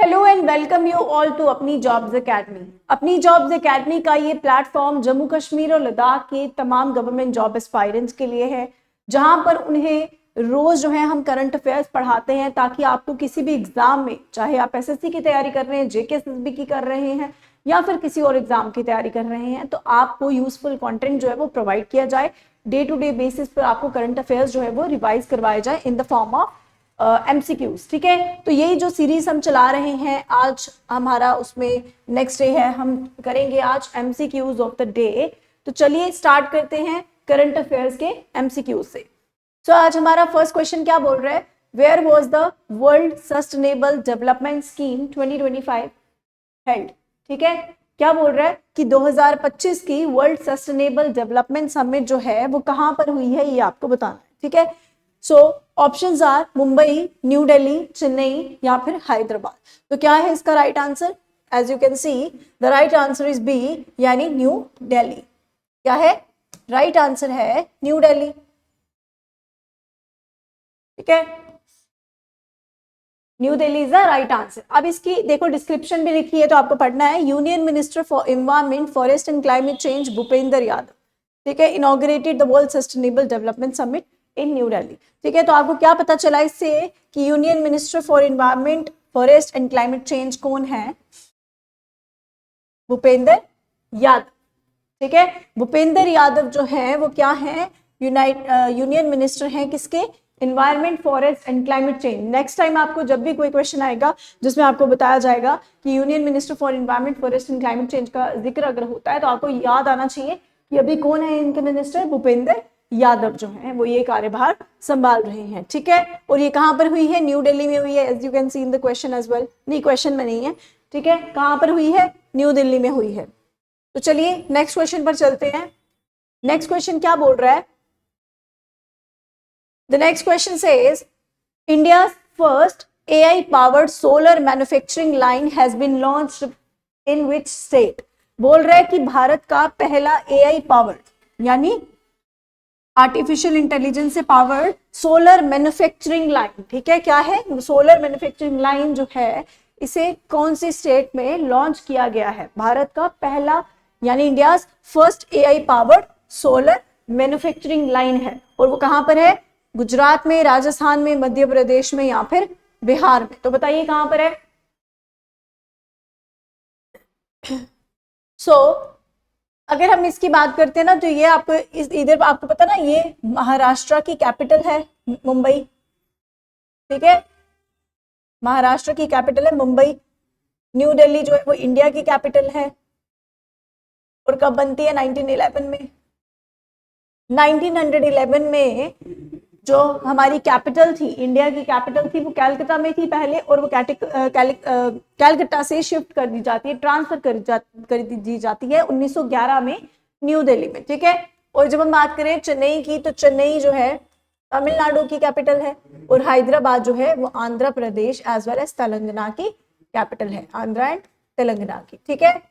Hello and welcome you all to Apni jobs academy. Apni jobs academy का ये platform Jammu Kashmir और लद्दाख के तमाम गवर्नमेंट जॉब एस्पायरेंट्स के लिए है, जहां पर उन्हें रोज जो है हम करंट अफेयर्स पढ़ाते हैं ताकि आपको किसी भी एग्जाम में, चाहे आप एसएससी की तैयारी कर रहे हैं, जेकेएसएसबी की कर रहे हैं या फिर किसी और एग्जाम की तैयारी कर रहे हैं, तो आपको यूजफुल कंटेंट जो है वो प्रोवाइड किया जाए। डे टू डे बेसिस पर आपको करंट अफेयर्स जो है वो रिवाइज करवाए जाए in the form of MCQs. ठीक है, तो यही जो सीरीज हम चला रहे हैं, आज हमारा उसमें नेक्स्ट डे है, हम करेंगे आज एमसीक्यूज ऑफ द डे। तो चलिए स्टार्ट करते हैं करंट अफेयर्स के एमसीक्यूज से। सो आज हमारा फर्स्ट क्वेश्चन क्या बोल रहा है, where was the world sustainable development scheme 2025 held. ठीक है, क्या बोल रहा है कि 2025 की वर्ल्ड सस्टेनेबल डेवलपमेंट समिट जो है वो कहां पर हुई है, ये आपको बताना है। ठीक है, so options are Mumbai, New Delhi, Chennai या फिर हैदराबाद। तो क्या है इसका right answer? As you can see the right answer is B, यानी न्यू दिल्ली। क्या है राइट आंसर? है न्यू दिल्ली। ठीक है, New Delhi is the right answer. अब इसकी देखो डिस्क्रिप्शन भी लिखी है तो आपको पढ़ना है। Union minister for environment, forest and climate change Bhupendra Yadav, ठीक है, inaugurated the world sustainable development summit in new Delhi. ठीक है, तो आपको क्या पता चला इससे कि union minister for environment, forest and climate change कौन है? भूपेंद्र यादव। ठीक है, भूपेंद्र यादव जो है वो क्या है, यूनियन मिनिस्टर हैं किसके? Environment, forest and climate change. Next time आपको जब भी कोई क्वेश्चन आएगा जिसमें आपको बताया जाएगा कि union minister for environment, forest and climate change का जिक्र अगर होता है तो आपको याद आना चाहिए कि अभी कौन है इनके मिनिस्टर? भूपेंद्र यादव जो है वो ये कार्यभार संभाल रहे हैं। ठीक है, और ये कहां पर हुई है? न्यू दिल्ली में हुई है, as you can see in the question as well. नहीं, क्वेश्चन में नहीं है। ठीक है, कहां पर हुई है? न्यू दिल्ली में हुई है। तो चलिए नेक्स्ट क्वेश्चन पर चलते हैं। नेक्स्ट क्वेश्चन क्या बोल रहा है? The next question says, India's first AI-powered solar manufacturing line has been launched in which state? बोल रहा है कि भारत का पहला AI पावर्ड यानी आर्टिफिशियल इंटेलिजेंस से पावर्ड सोलर मैन्युफैक्चरिंग लाइन, ठीक है, क्या है? सोलर मैन्युफैक्चरिंग लाइन जो है इसे कौन सी स्टेट में लॉन्च किया गया है? भारत का पहला यानी India first AI powered solar manufacturing line है, और वो कहां पर है? गुजरात में, राजस्थान में, मध्य प्रदेश में या फिर बिहार में। तो बताइए कहां पर है? सो अगर हम इसकी बात करते हैं ना, तो ये आपको इधर आपको पता ना, ये महाराष्ट्र की कैपिटल है मुंबई। ठीक है, महाराष्ट्र की कैपिटल है मुंबई। न्यू दिल्ली जो है वो इंडिया की कैपिटल है, और कब बनती है? 1911 में। 1911 में जो हमारी कैपिटल थी, इंडिया की कैपिटल थी, वो कैलकाटा में थी पहले, और वो कैलकाटा से शिफ्ट कर दी जाती है, ट्रांसफर कर दी जाती है 1911 में न्यू दिल्ली में। ठीक है, और जब हम बात करें चेन्नई की, तो चेन्नई जो है तमिलनाडु की कैपिटल है, और हैदराबाद जो है वो Andhra Pradesh as well as Telangana की कैपिटल है, आंध्र एंड तेलंगाना की। ठीक है,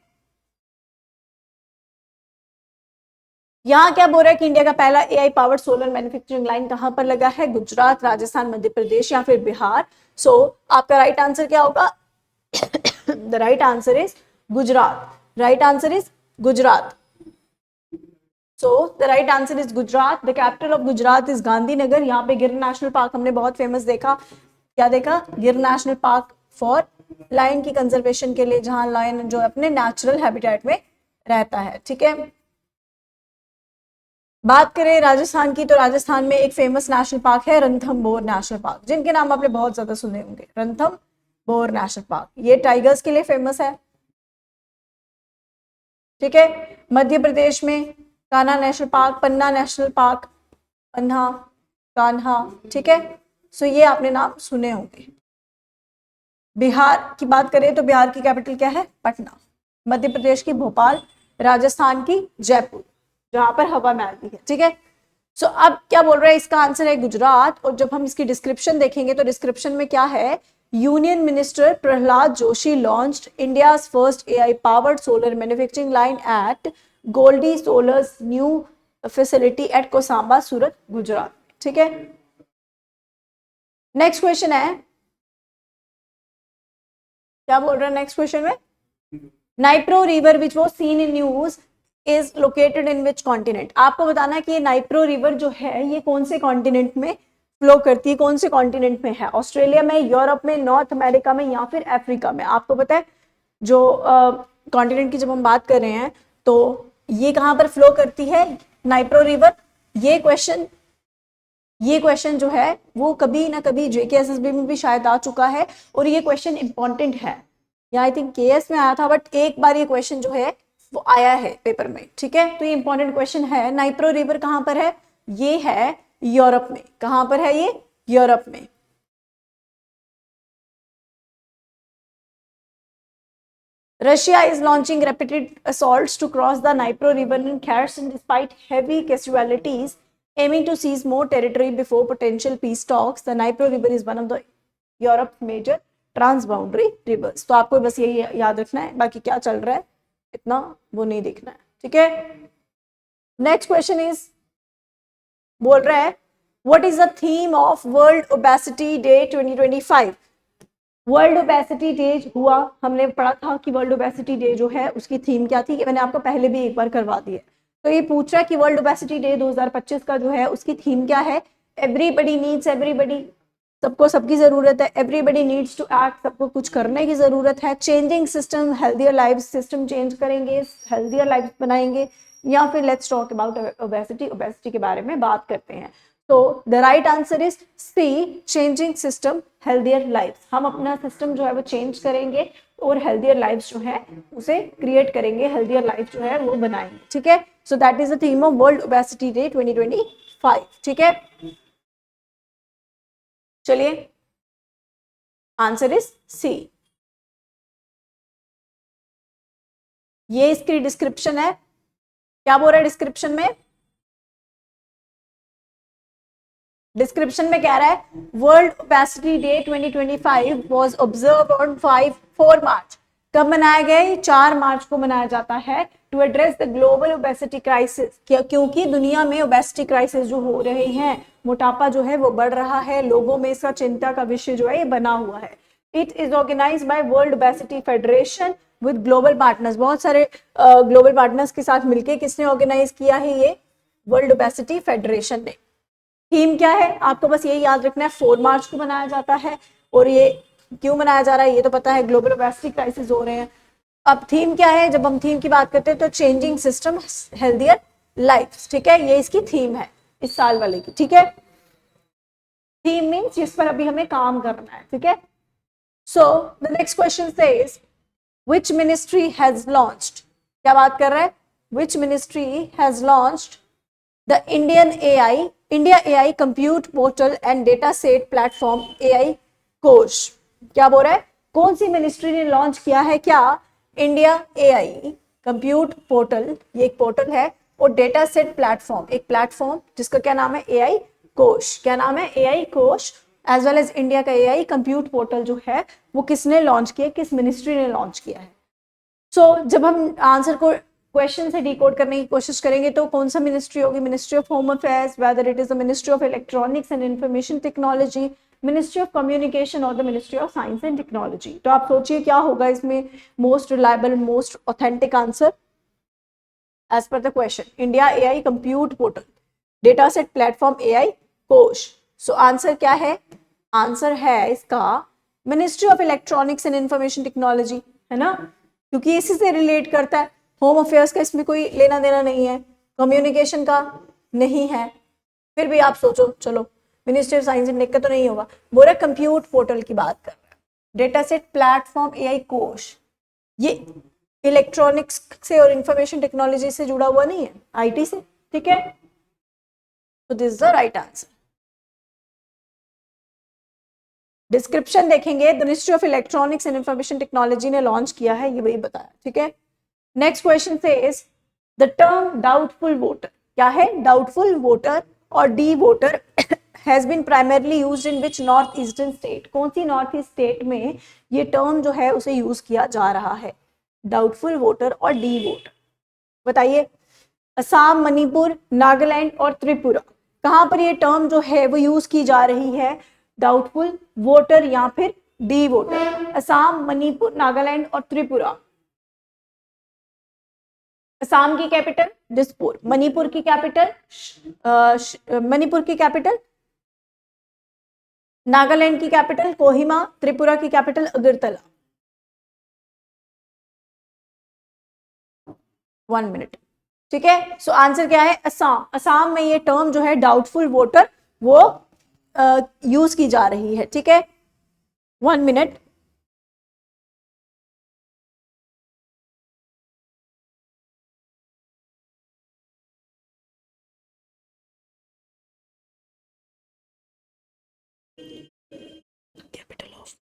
यहाँ क्या बोल रहा है कि इंडिया का पहला AI powered solar manufacturing line कहां पर लगा है? गुजरात, राजस्थान, मध्य प्रदेश या फिर बिहार। सो आपका राइट आंसर क्या होगा? The right answer is Gujarat. Right answer is Gujarat. So the right answer is Gujarat. The capital of Gujarat is Gandhinagar. यहाँ पे गिर नेशनल पार्क हमने बहुत फेमस देखा। क्या देखा? गिर नेशनल पार्क फॉर लायन की कंजर्वेशन के लिए, जहां लायन जो अपने नेचुरल हैबिटेट में रहता है। ठीक है, बात करें राजस्थान की, तो राजस्थान में एक फेमस नेशनल पार्क है रणथंभौर नेशनल पार्क, जिनके नाम आपने बहुत ज्यादा सुने होंगे। रणथंभौर नेशनल पार्क ये टाइगर्स के लिए फेमस है। ठीक है, मध्य प्रदेश में कान्हा नेशनल पार्क, पन्ना नेशनल पार्क, पन्ना, कान्हा। ठीक है, सो ये आपने नाम सुने होंगे। बिहार की बात करें तो बिहार की कैपिटल क्या है? पटना। मध्य प्रदेश की भोपाल, राजस्थान की जयपुर, जहां पर हवा महल भी है। ठीक है, सो अब क्या बोल रहा है? इसका आंसर है गुजरात। और जब हम इसकी डिस्क्रिप्शन देखेंगे तो डिस्क्रिप्शन में क्या है? Union minister Pralhad Joshi launched India's first AI powered solar manufacturing line at Goldi solar's new facility at Kosamba, Surat, Gujarat. ठीक है, नेक्स्ट क्वेश्चन है, क्या बोल रहे हैं नेक्स्ट क्वेश्चन में? Dnipro river which was seen in news is located in which continent. आपको बताना है कि ये नाइप्रो रिवर जो है ये कौन से कॉन्टिनेंट में फ्लो करती है, कौन से कॉन्टिनेंट में है, ऑस्ट्रेलिया में, यूरोप में, नॉर्थ अमेरिका में या फिर अफ्रीका में। आपको पता है जो कॉन्टिनेंट की जब हम बात कर रहे हैं तो ये कहाँ पर फ्लो करती है, नाइप्रो रिवर। ये क्वेश्चन जो है वो कभी ना कभी जेकेएसएसबी में भी शायद आ चुका है और ये क्वेश्चन इंपॉर्टेंट है, या आई थिंक केएस में आया था, बट एक बार ये क्वेश्चन जो है वो आया है पेपर में, ठीक है। तो ये इंपॉर्टेंट क्वेश्चन है। नाइप्रो रिवर कहाँ पर है? ये है यूरोप में। कहाँ पर है ये? यूरोप में। Russia is launching repeated assaults to cross the Dnipro River in Kherson despite heavy casualties, aiming to seize more territory before potential peace talks. The Dnipro River is one of the Europe's major transboundary rivers. तो आपको बस यही याद रखना है, बाकी क्या चल रहा है इतना वो नहीं देखना है, ठीक है। नेक्स्ट क्वेश्चन इज बोल रहा है what is the theme of world obesity day 2025। World obesity day हुआ, हमने पढ़ा था कि वर्ल्ड ओबेसिटी डे जो है उसकी थीम क्या थी, मैंने आपको पहले भी एक बार करवा दी है। तो ये पूछ रहा है कि वर्ल्ड ओबेसिटी डे 2025 का जो है उसकी थीम क्या है। एवरीबडी नीड्स एवरीबडी, सबको सबकी जरूरत है। एवरीबडी नीड्स टू एक्ट, सबको कुछ करने की जरूरत है। Changing system, healthier life, system change करेंगे, हेल्थियर लाइफ बनाएंगे, या फिर let's talk about obesity, obesity के बारे में बात करते हैं। तो the right answer is C, changing system healthier life. हम अपना सिस्टम जो है वो चेंज करेंगे और हेल्थियर लाइफ जो है उसे क्रिएट करेंगे, हेल्थियर लाइफ जो है वो बनाएंगे, ठीक है। So that is the theme of world obesity day 2025, ठीक है। चलिए आंसर इज सी। ये इसकी डिस्क्रिप्शन है। क्या बोल रहा है डिस्क्रिप्शन में? डिस्क्रिप्शन में कह रहा है world obesity day 2025 was observed on 4 मार्च। कब मनाया गया? ये 4 मार्च को मनाया जाता है to address the global obesity crisis. क्योंकि दुनिया में ओबेसिटी क्राइसिस जो हो रहे हैं, मोटापा जो है वो बढ़ रहा है, लोगों में इसका चिंता का विषय जो है ये बना हुआ है। It is organized by World Obesity Federation with global partners. बहुत सारे ग्लोबल पार्टनर्स के साथ मिलकर किसने ऑर्गेनाइज किया है? ये वर्ल्ड ओबेसिटी फेडरेशन ने। थीम क्या है? आपको बस यही याद रखना है, 4 मार्च को मनाया जाता है। और ये क्यों मनाया जा रहा है ये तो पता है, ग्लोबल ओबेसिटी क्राइसिस हो रहे हैं। अब थीम क्या है? जब हम थीम की बात करते हैं तो चेंजिंग सिस्टम हेल्थियर लाइफ, ठीक है, ये इसकी थीम है इस साल वाले की, ठीक है। थीम मीन्स जिस पर अभी हमें काम करना है, ठीक है। So the next question says which ministry has launched. क्या बात कर रहा है? Which ministry has launched the India AI compute portal and data set platform AI कोश। क्या बोल रहा है? कौन सी मिनिस्ट्री ने लॉन्च किया है क्या? इंडिया AI कंप्यूट पोर्टल, ये एक पोर्टल है, और डेटा सेट प्लेटफॉर्म, एक प्लेटफॉर्म जिसका क्या नाम है? AI कोश। क्या नाम है? AI कोश। एज वेल एज इंडिया का AI कंप्यूट पोर्टल जो है वो किसने लॉन्च किया, किस मिनिस्ट्री ने लॉन्च किया है। सो जब हम आंसर को क्वेश्चन से डिकोड करने की कोशिश करेंगे तो कौन सा मिनिस्ट्री होगी? Ministry of home affairs, whether it is the ministry of electronics and information technology, ministry of communication और the ministry of science and technology. तो आप सोचिए क्या होगा इसमें most reliable, most authentic answer as per the question. India AI compute portal, data set platform AI Kosh. So answer क्या है? Answer है इसका ministry of electronics and information technology, है ना, क्योंकि इसी से रिलेट करता है। होम अफेयर्स का इसमें कोई लेना देना नहीं है, कम्युनिकेशन का नहीं है, फिर भी आप सोचो, चलो ministry of science and tech का तो नहीं होगा। बोरा कंप्यूट पोर्टल की बात कर रहा है, डेटा सेट प्लेटफॉर्म AI कोश, ये इलेक्ट्रॉनिक्स से और इंफॉर्मेशन टेक्नोलॉजी से जुड़ा हुआ नहीं है, IT से, ठीक है। तो this is the right answer. Description देखेंगे, the ministry of electronics and information technology ने लॉन्च किया है, ये वही बताया, ठीक है। Next question says the term doubtful voter. क्या है? डाउटफुल वोटर और D voter has been primarily used in which north eastern state. कौन सी नॉर्थ ईस्ट स्टेट में ये टर्म जो है उसे यूज किया जा रहा है? डाउटफुल वोटर और डी वोटर, बताइए। असम, मणिपुर, नागालैंड और त्रिपुरा, कहां पर ये टर्म जो है वो यूज की जा रही है? डाउटफुल वोटर या फिर डी वोटर। असम, मणिपुर, नागालैंड और त्रिपुरा। असम की कैपिटल दिसपुर, मणिपुर की कैपिटल नागालैंड की कैपिटल कोहिमा, त्रिपुरा की कैपिटल अगरतला। 1 मिनट, ठीक है। सो आंसर क्या है? असम। असम में ये टर्म जो है डाउटफुल वोटर वो यूज की जा रही है, ठीक है। 1 मिनट। कैपिटल ऑफ,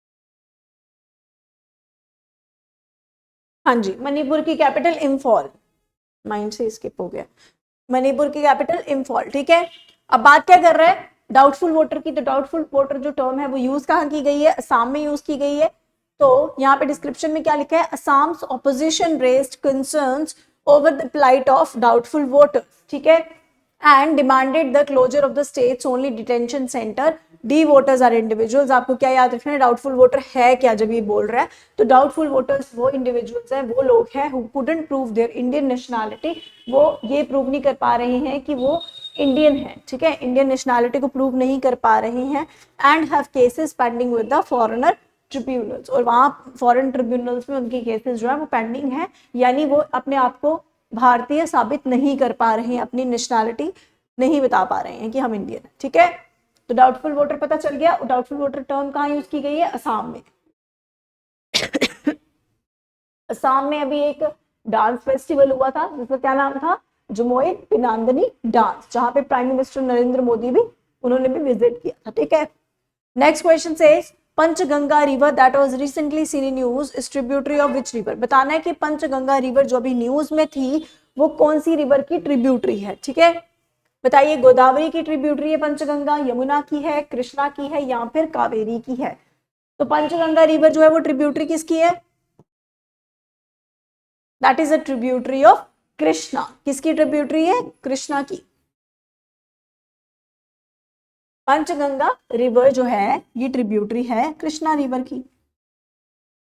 हाँ जी, मणिपुर की कैपिटल इम्फॉल, माइंड से स्किप हो गया। मणिपुर की कैपिटल इम्फॉल, ठीक है। अब बात क्या कर रहे हैं डाउटफुल वोटर की? तो डाउटफुल वोटर जो टर्म है वो यूज कहाँ की गई है? असम में यूज की गई है। तो यहाँ पे डिस्क्रिप्शन में क्या लिखा है? Assam's opposition raised concerns over the plight of doubtful voters, ठीक है, and demanded the closure of the state's only detention centre. D voters are individuals. आपको क्या याद रखना है? डाउटफुल वोटर है क्या जब ये बोल रहा है? तो डाउटफुल वोटर्स वो इंडिविजुअल्स हैं, वो लोग हैं who couldn't prove their Indian nationality. वो ये प्रूव नहीं कर पा रहे हैं कि वो इंडियन है, ठीक है, इंडियन नेशनैलिटी को प्रूव नहीं कर पा रहे हैं। And have cases pending with the foreigner tribunals, और वहाँ फॉरेन ट्रिब्यूनल्स में उनकी केसेस जो है वो पेंडिंग है, यानी वो अपने आप को भारतीय साबित नहीं कर पा रहे हैं, अपनी नेशनैलिटी नहीं बता पा रहे हैं कि हम इंडियन है, ठीक है। तो डाउटफुल वोटर पता चल गया। डाउटफुल वोटर टर्म कहाँ यूज की गई है? असम में। असम में अभी एक डांस फेस्टिवल हुआ था जिसका क्या नाम था? जमोई पिनांदनी डांस, जहां पे प्राइम मिनिस्टर नरेंद्र मोदी भी उन्होंने भी विजिट किया था, ठीक है। नेक्स्ट क्वेश्चन से Panchganga river that was recently seen in news is tributary of which river? बताना है कि पंचगंगा रिवर जो अभी न्यूज में थी वो कौन सी रिवर की ट्रिब्यूटरी है, ठीक है। बताइए, गोदावरी की ट्रिब्यूटरी है पंचगंगा, यमुना की है, कृष्णा की है, या फिर कावेरी की है? तो पंचगंगा रिवर जो है वो ट्रिब्यूटरी किसकी है? That is a tributary of Krishna. किसकी ट्रिब्यूटरी है? कृष्णा की। पंचगंगा रिवर जो है ये ट्रिब्यूटरी है कृष्णा रिवर की,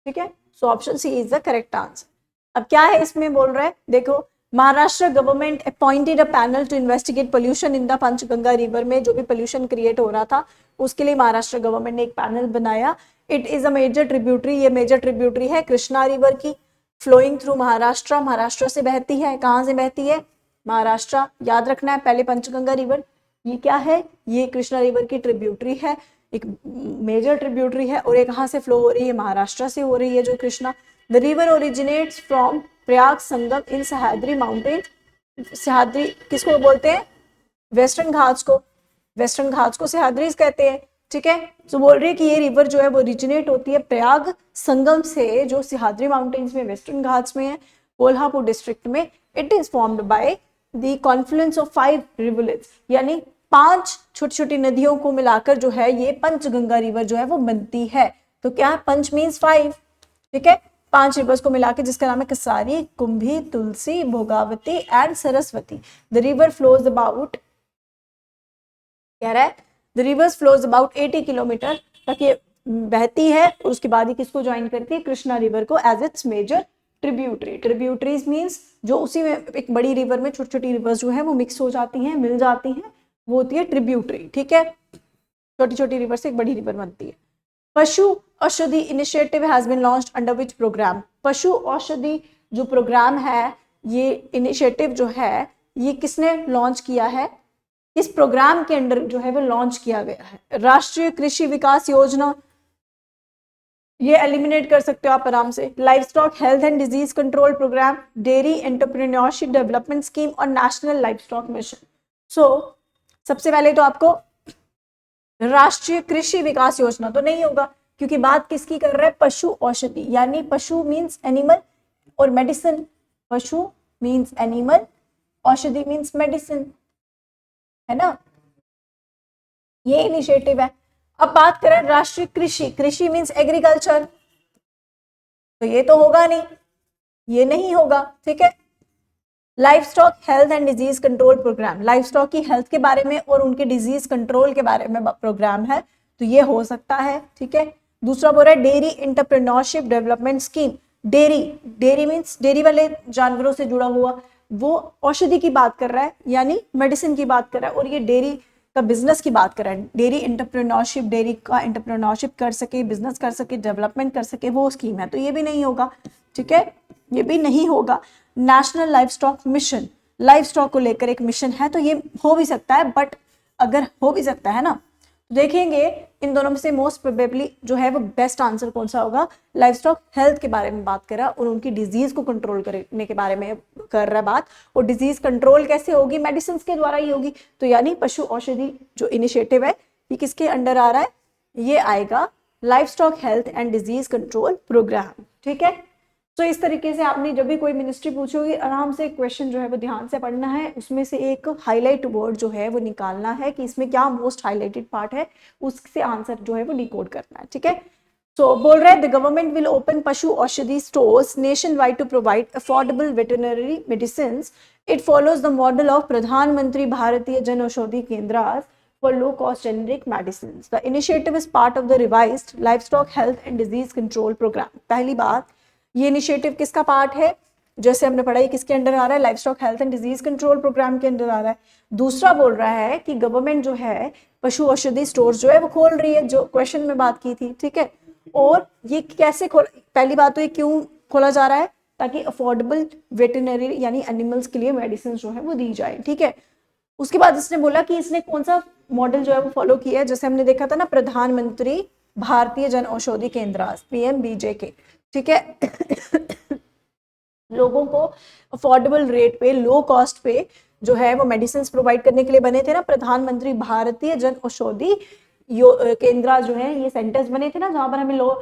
ठीक है। So option C is the correct answer. अब क्या है इसमें बोल रहा है, देखो, Maharashtra government appointed a panel to investigate pollution in the Panchganga river में जो भी पोल्यूशन क्रिएट हो रहा था उसके लिए महाराष्ट्र गवर्नमेंट ने एक पैनल बनाया। It is a major tributary, ये मेजर ट्रिब्यूटरी है कृष्णा रिवर की, फ्लोइंग थ्रू महाराष्ट्र, महाराष्ट्र से बहती है। कहाँ से बहती है? महाराष्ट्र। याद रखना है पहले पंचगंगा रिवर ये क्या है? ये कृष्णा रिवर की ट्रिब्यूटरी है, एक मेजर ट्रिब्यूटरी है, और ये कहाँ से फ्लो हो रही है? महाराष्ट्र से हो रही है जो Krishna. The river originates from Prayag Sangam in Sahyadri mountain. Sahyadri किसको बोलते हैं? वेस्टर्न घाट्स को, वेस्टर्न घाट्स को सह्याद्रीज कहते हैं, ठीक है। तो बोल रही है कि ये रिवर जो है वो ओरिजिनेट होती है प्रयाग संगम से, जो सह्याद्री माउंटेन्स में वेस्टर्न घाट्स में है, कोल्हापुर डिस्ट्रिक्ट में। It is formed by the Confluence of 5 रिवरलेट्स, यानी 5 छोटी छोटी नदियों को मिलाकर जो है ये पंचगंगा रिवर जो है वो बनती है। तो क्या? पंच मीन्स 5, ठीक है, 5 रिवर्स को मिलाकर, जिसका नाम है Kasari, Kumbhi, Tulsi, Bhogavati and Saraswati. The river flows about, कह रहा है the rivers flows about 80 kilometre तक ये बहती है, और उसके बाद ही किसको ज्वाइन करती है? कृष्णा रिवर को as its major tributary. Tributaries means जो उसी में एक बड़ी रिवर में छोटी छोटी रिवर्स जो है वो मिक्स हो जाती हैं, मिल जाती हैं, वो होती है ट्रिब्यूटरी, ठीक है। छोटी छोटी रिवर से एक बड़ी रिवर बनती है। Pashu Aushadhi initiative has been launched under which program? Pashu Aushadhi जो प्रोग्राम है, ये इनिशिएटिव जो है ये किसने लॉन्च किया है? इस प्रोग्राम के अंडर जो है वो लॉन्च किया गया है। राष्ट्रीय कृषि विकास योजना, ये एलिमिनेट कर सकते हो आप आराम से। Livestock health and disease control program, dairy entrepreneurship development scheme और national livestock mission. So सबसे पहले तो आपको राष्ट्रीय कृषि विकास योजना तो नहीं होगा, क्योंकि बात किसकी कर रहा है? पशु औषधि, यानी पशु मीन्स एनिमल और मेडिसिन। पशु मीन्स एनिमल, औषधि मीन्स मेडिसिन, है ना, ये इनिशिएटिव है। अब बात करें राष्ट्रीय कृषि, कृषि मीन्स एग्रीकल्चर, तो ये तो होगा नहीं, ये नहीं होगा, ठीक है। Life stock health and disease control program, life stock की हेल्थ के बारे में और उनके डिजीज कंट्रोल के बारे में प्रोग्राम है, तो ये हो सकता है, ठीक है। दूसरा बोल रहा है dairy entrepreneurship development scheme. Dairy means dairy वाले जानवरों से जुड़ा हुआ, वो औषधि की बात कर रहा है यानी मेडिसिन की बात कर रहा है, और ये डेयरी का बिजनेस की बात कर रहा है। डेयरी एंटरप्रेन्योरशिप, डेयरी का एंटरप्रेन्योरशिप कर सके, बिजनेस कर सके, डेवलपमेंट कर सके, वो स्कीम है, तो ये भी नहीं होगा। ठीक है, ये भी नहीं होगा। National life stock mission, life stock को लेकर एक मिशन है, तो ये हो भी सकता है, बट अगर हो भी सकता है ना, देखेंगे इन दोनों में से मोस्ट प्रोबेबली जो है वो बेस्ट आंसर कौन सा होगा। लाइफ स्टॉक हेल्थ के बारे में बात कर रहा है और उनकी डिजीज को कंट्रोल करने के बारे में कर रहा है बात, और डिजीज कंट्रोल कैसे होगी, मेडिसिन के द्वारा ही होगी। तो यानी पशु औषधि जो इनिशिएटिव है ये किसके अंडर आ रहा है, ये आएगा life stock health and disease control programme. ठीक है, तो इस तरीके से आपने जब भी कोई मिनिस्ट्री पूछोगी, आराम से क्वेश्चन जो है वो ध्यान से पढ़ना है, उसमें से एक हाईलाइट वर्ड जो है वो निकालना है कि इसमें क्या मोस्ट हाईलाइटेड पार्ट है, उससे आंसर जो है वो डिकोड करना है। ठीक है, तो बोल रहा है द गवर्नमेंट विल ओपन पशु औषधि stores nationwide to provide affordable veterinary medicine. It follows the model of Pradhan Mantri Bharatiya Jan Aushadhi केंद्र for low cost generic medicines. The initiative is part of the revised livestock health and disease control program. पहली बात, ये initiative किसका part है, जैसे हमने पढ़ा, किसके अंडर आ रहा है, livestock health and disease control programme के अंडर आ रहा है। दूसरा बोल रहा है कि गवर्नमेंट जो है पशु औषधि स्टोर जो है वो खोल रही है, जो क्वेश्चन में बात की थी। ठीक है, और ये कैसे खोल, पहली बात तो ये क्यों खोला जा रहा है, ताकि अफोर्डेबल वेटरनरी यानी एनिमल्स के लिए मेडिसिन जो है वो दी जाए। ठीक है, उसके बाद इसने बोला कि इसने कौन सा मॉडल जो है वो फॉलो किया है, जैसे हमने देखा था ना, प्रधानमंत्री भारतीय जन औषधि केंद्र PMBJK। ठीक है, लोगों को अफोर्डेबल रेट पे, लो कॉस्ट पे जो है वो मेडिसिन प्रोवाइड करने के लिए बने थे ना प्रधानमंत्री भारतीय जन औषधि केंद्र, जो है ये सेंटर्स बने थे ना, जहां पर हमें लो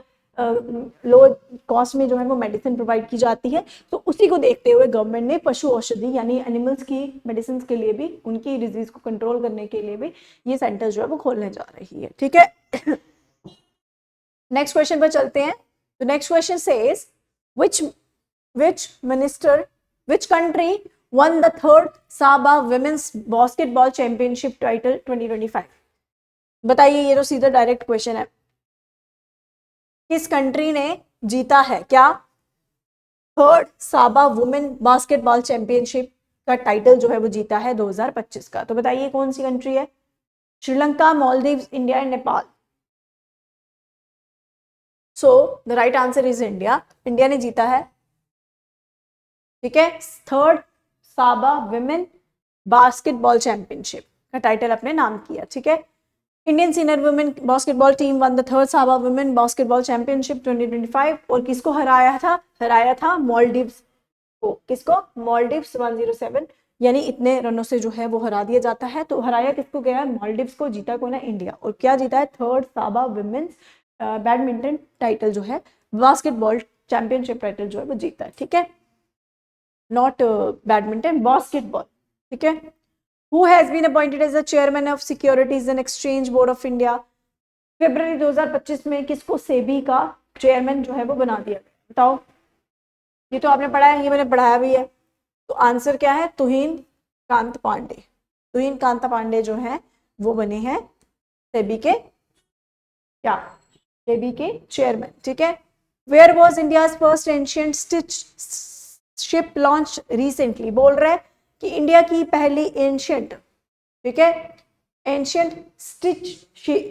कॉस्ट में जो है वो मेडिसिन प्रोवाइड की जाती है। तो उसी को देखते हुए गवर्नमेंट ने पशु औषधि यानी एनिमल्स की मेडिसिन के लिए भी, उनकी डिजीज को कंट्रोल करने के लिए भी ये सेंटर जो है वो खोलने जा रही है। ठीक है, नेक्स्ट क्वेश्चन पर चलते हैं। तो next question says which country won the third Saba Women's Basketball Championship title 2025? बताइए, ये तो सीधा डायरेक्ट क्वेश्चन है, किस कंट्री ने जीता है क्या थर्ड साबा वुमेन बास्केटबॉल चैंपियनशिप का टाइटल जो है वो जीता है 2025 का। तो बताइए कौन सी कंट्री है, Sri Lanka, Maldives, India and Nepal. So the right answer is India, India ने जीता है। ठीक है, थर्ड साबा वुमेन बास्केटबॉल चैंपियनशिप का टाइटल अपने नाम किया। ठीक है, Indian senior women basketball team one the third साबा वुमेन बास्केटबॉल चैंपियनशिप 2025, और किसको हराया था मालदीव्स को। किसको, मालदीव्स 107, यानी इतने रनों से जो है वो हरा दिया जाता है। तो हराया किसको गया है, मालदीव्स को, जीता को ना इंडिया। और क्या जीता है, थर्ड साबा वुमेन्स बैडमिंटन टाइटल जो है, बास्केटबॉल चैंपियनशिप टाइटल जो है वो जीता है। ठीक है, नॉट बैडमिंटन, बास्केटबॉल। ठीक है, Who has been appointed as the chairman of Securities and Exchange Board of India? फरवरी 2025 में किसको सेबी का चेयरमैन जो है वो बना दिया गया, बताओ। ये तो आपने पढ़ा है, ये मैंने पढ़ाया भी है। तो आंसर क्या है, तुहिन कांत पांडे। तुहिन कांत पांडे जो है वो बने हैं सेबी के क्या, सेबी के चेयरमैन। ठीक है, where was India's first ancient stitch ship launch recently. बोल रहे हैं कि इंडिया की पहली एंशिएंट, ठीक है, एंशिएंट स्टिच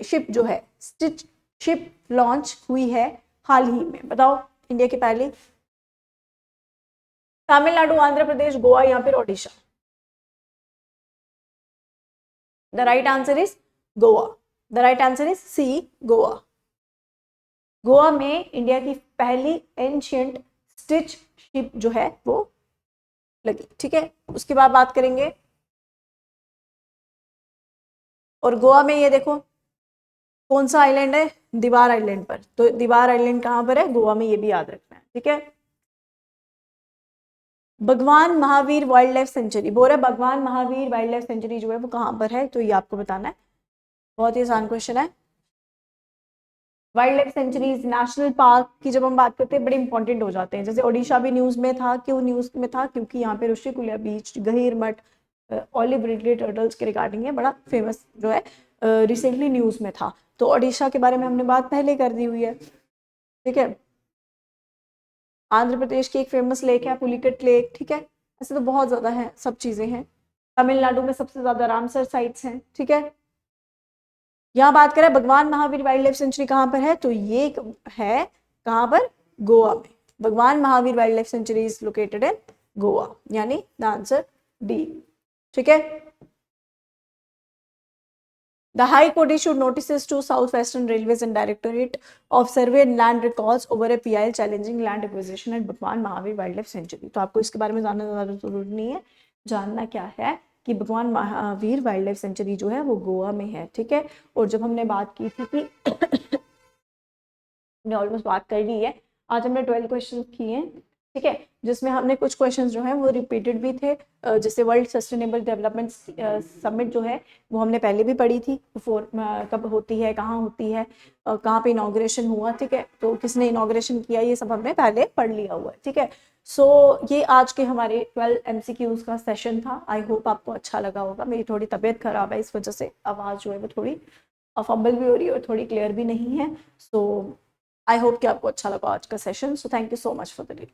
शिप जो है, स्टिच शिप लॉन्च हुई है हाल ही में। बताओ इंडिया की पहली, तमिलनाडु, आंध्र प्रदेश, गोवा या फिर Odisha. The right answer is Goa, the right answer is C, Goa. Goa में इंडिया की पहली एंशिएंट स्टिच शिप जो है वो लगी। ठीक है, उसके बाद बात करेंगे, और गोवा में ये देखो कौन सा आइलैंड है, दीवार आइलैंड पर। तो दीवार आइलैंड कहां पर है, गोवा में, ये भी याद रखना है। ठीक है, भगवान महावीर वाइल्ड लाइफ सेंचुरी, बोल रहा है भगवान महावीर वाइल्ड लाइफ सेंचुरी जो है वो कहां पर है, तो ये आपको बताना है। बहुत ही आसान क्वेश्चन है। Wild life sanctuaries, national park की जब हम बात करते हैं बड़े इंपॉर्टेंट हो जाते हैं। जैसे ओडिशा भी न्यूज में था, क्यों न्यूज में था, क्योंकि यहाँ पे ऋषिकुल्या बीच, गहीर मठ, ऑलिव रिडले टर्टल्स के रिगार्डिंग है, बड़ा फेमस जो है रिसेंटली न्यूज़ में था। तो ओडिशा के बारे में हमने बात पहले कर दी हुई है, ठीक है। आंध्र प्रदेश की एक फेमस लेक है पुलिकट लेक, ठीक है। ऐसे तो बहुत ज़्यादा है, सब चीज़ें हैं। तमिलनाडु में सबसे ज़्यादा रामसर साइट्स हैं, ठीक है। यहाँ बात करें भगवान महावीर वाइल्ड लाइफ सेंचुरी कहाँ पर है, तो ये है कहाँ पर, गोवा में। भगवान Mahavir wild life sanctuary is located इन गोवा, यानी द आंसर डी, ठीक है। The High Court issued notices to South Western Railways and Directorate of Survey and Land Records over a PIL challenging land acquisition at भगवान Mahavir wild life sanctuary. तो आपको इसके बारे में जानना ज़्यादा जरूरी नहीं है, जानना क्या है कि भगवान महावीर वाइल्ड लाइफ सेंचुरी जो है वो गोवा में है, ठीक है। और जब हमने बात की थी कि हमने ऑलमोस्ट बात कर ली है, आज हमने 12 क्वेश्चन किए हैं, ठीक है, जिसमें हमने कुछ क्वेश्चन जो हैं वो रिपीटेड भी थे। जैसे वर्ल्ड सस्टेनेबल डेवलपमेंट समिट जो है वो हमने पहले भी पढ़ी थी, कब होती है, कहाँ होती है, कहाँ पे इनॉग्रेशन हुआ, ठीक है, तो किसने इनॉग्रेशन किया, ये सब हमने पहले पढ़ लिया हुआ है, ठीक है। सो ये आज के हमारे 12 MCQs का सेशन था। आई होप आपको अच्छा लगा होगा। मेरी थोड़ी तबीयत खराब है, इस वजह से आवाज़ जो है वो थोड़ी फंबल भी हो रही है और थोड़ी क्लियर भी नहीं है। सो आई होप कि आपको अच्छा लगा आज का session. So thank you so much for the day.